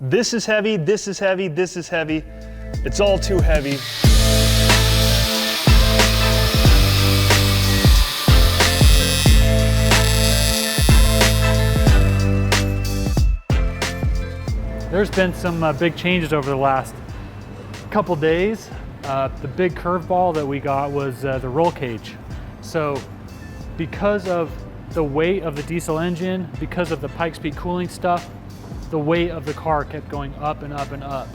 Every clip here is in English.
This is heavy, this is heavy, this is heavy. It's all too heavy. There's been some big changes over the last couple days. The big curveball that we got was the roll cage. So because of the weight of the diesel engine, because of the Pikes Peak cooling stuff, the weight of the car kept going up and up and up.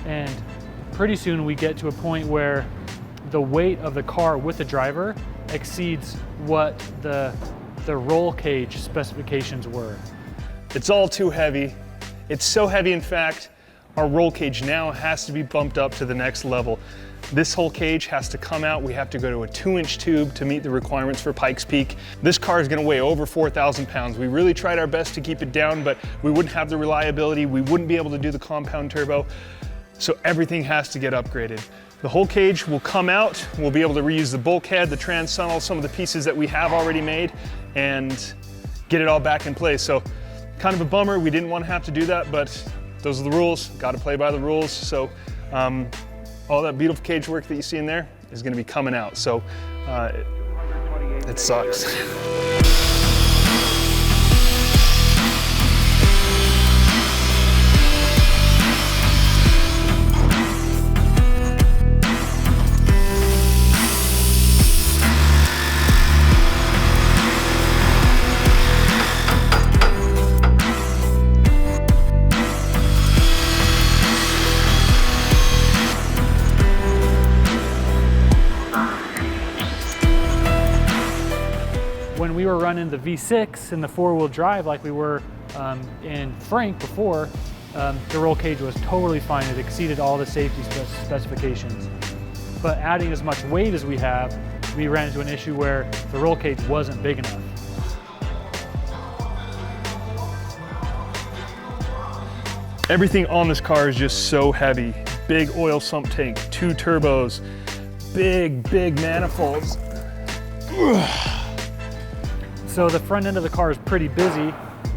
And pretty soon we get to a point where the weight of the car with the driver exceeds what the roll cage specifications were. It's all too heavy. It's so heavy, in fact, our roll cage now has to be bumped up to the next level. This whole cage has to come out. We have to go to a 2-inch tube to meet the requirements for Pikes Peak. This car is gonna weigh over 4,000 pounds. We really tried our best to keep it down, but we wouldn't have the reliability. We wouldn't be able to do the compound turbo. So everything has to get upgraded. The whole cage will come out. We'll be able to reuse the bulkhead, the trans tunnel, some of the pieces that we have already made, and get it all back in place. So kind of a bummer. We didn't want to have to do that, but those are the rules. Got to play by the rules. So all that beautiful cage work that you see in there is going to be coming out. So it sucks. When we were running the V6 and the 4-wheel drive like we were in Frank before, the roll cage was totally fine. It exceeded all the safety specifications. But adding as much weight as we have, we ran into an issue where the roll cage wasn't big enough. Everything on this car is just so heavy. Big oil sump tank, 2 turbos, big manifolds. So the front end of the car is pretty busy.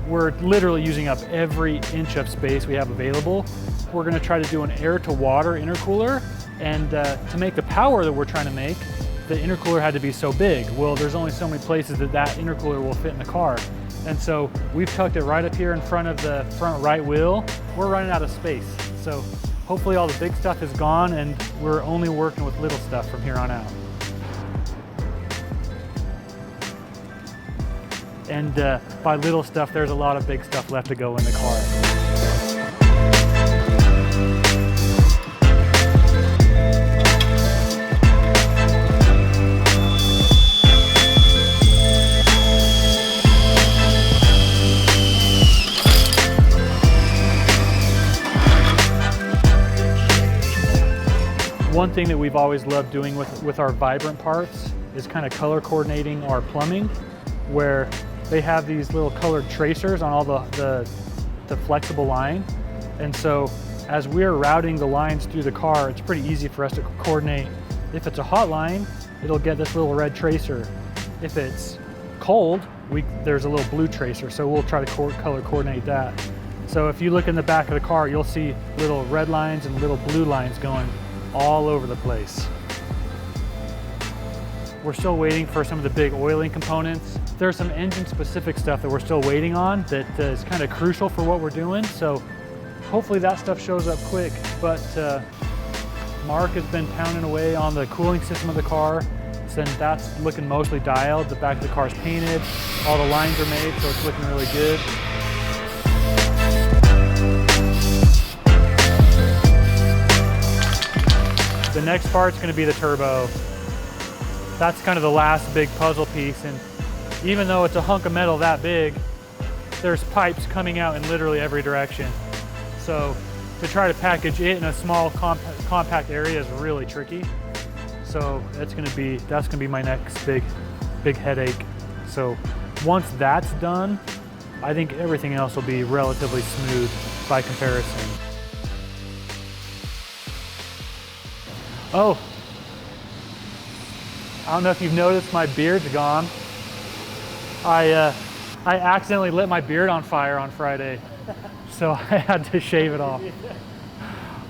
We're literally using up every inch of space we have available. We're gonna try to do an air to water intercooler, and to make the power that we're trying to make, the intercooler had to be so big. Well, there's only so many places that that intercooler will fit in the car. And so we've tucked it right up here in front of the front right wheel. We're running out of space. So hopefully all the big stuff is gone and we're only working with little stuff from here on out. And by little stuff, there's a lot of big stuff left to go in the car. One thing that we've always loved doing with our Vibrant parts is kind of color coordinating our plumbing, where they have these little colored tracers on all the flexible line. And so as we're routing the lines through the car, it's pretty easy for us to coordinate. If it's a hot line, it'll get this little red tracer. If it's cold, there's a little blue tracer, so we'll try to color coordinate that. So if you look in the back of the car, you'll see little red lines and little blue lines going all over the place. We're still waiting for some of the big oiling components. There's some engine-specific stuff that we're still waiting on that is kind of crucial for what we're doing. So hopefully that stuff shows up quick. But Mark has been pounding away on the cooling system of the car. And that's looking mostly dialed. The back of the car is painted. All the lines are made, so it's looking really good. The next part's going to be the turbo. That's kind of the last big puzzle piece, and even though it's a hunk of metal that big, there's pipes coming out in literally every direction. So to try to package it in a small compact area is really tricky. So that's gonna be my next big headache. So once that's done, I think everything else will be relatively smooth by comparison. Oh, I don't know if you've noticed, my beard's gone. I accidentally lit my beard on fire on Friday. so I had to shave it off.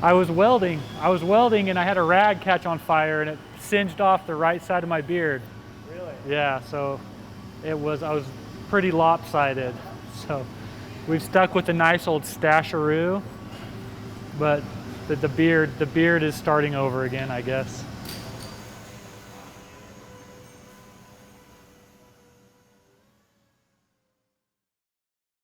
I was welding and I had a rag catch on fire and it singed off the right side of my beard. Really? Yeah, so I was pretty lopsided. So we've stuck with a nice old stasharoo, but the beard is starting over again, I guess.